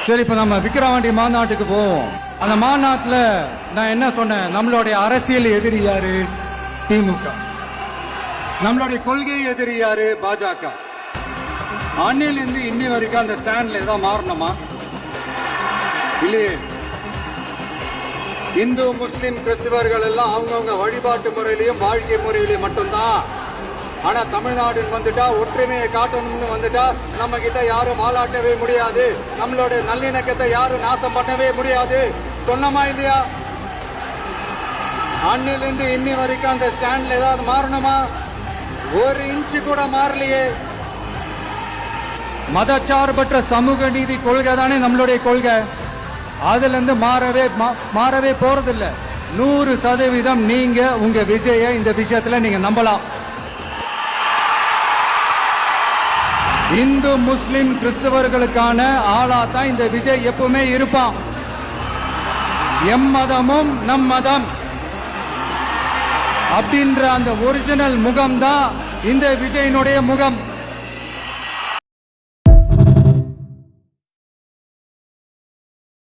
சரி, இப்ப நம்ம விக்கிரவாண்டி மாநாட்டுக்கு போவோம். அந்த மாநாட்டுல நான் என்ன சொன்னேன்? நம்மளுடைய அரசியல் எதிரி யாரு? திமுக. நம்மளுடைய கொள்கை எதிரி யாரு? பாஜக. அன்னிலிருந்து இன்னி வரைக்கும் அந்த ஸ்டாண்ட்ல ஏதாவது மாறணுமா? இல்லையே. இந்து முஸ்லிம் கிறிஸ்தவர்கள் எல்லாம் அவங்கவுங்க வழிபாட்டு முறையிலையும் வாழ்க்கை முறையிலையும் மட்டும்தான். ஆனா தமிழ்நாடுன்னு வந்துட்டா, ஒற்றுமையை காட்டணும்னு வந்துட்டா, நம்ம கிட்ட யாரும் வாலாட்டவே முடியாது, நம்மளுடைய நல்லிணக்கத்தை யாரும் நாசம் பண்ணவே முடியாது. சொன்னமா இல்லையா? அன்னிலிருந்து இன்னி வரைக்கும் அந்த ஸ்டாண்ட்ல ஏதாவது மாறணுமா? ஒரு இன்ச்சு கூட மாறலையே. மதச்சார்பற்ற சமூக நீதி கொள்கை தானே நம்மளுடைய கொள்கை. அதுல இருந்து மாறவே போறதில்லை. 100% நீங்க உங்க விஜய இந்த விஷயத்துல நீங்க நம்பலாம். இந்து முஸ்லிம் கிறிஸ்தவர்களுக்கான ஆளா தான் இந்த விஜய் எப்பவுமே இருப்பான். எம் மதமும் நம் மதம் அப்படின்ற அந்த ஒரிஜினல் முகம் தான் இந்த விஜயினுடைய முகம்.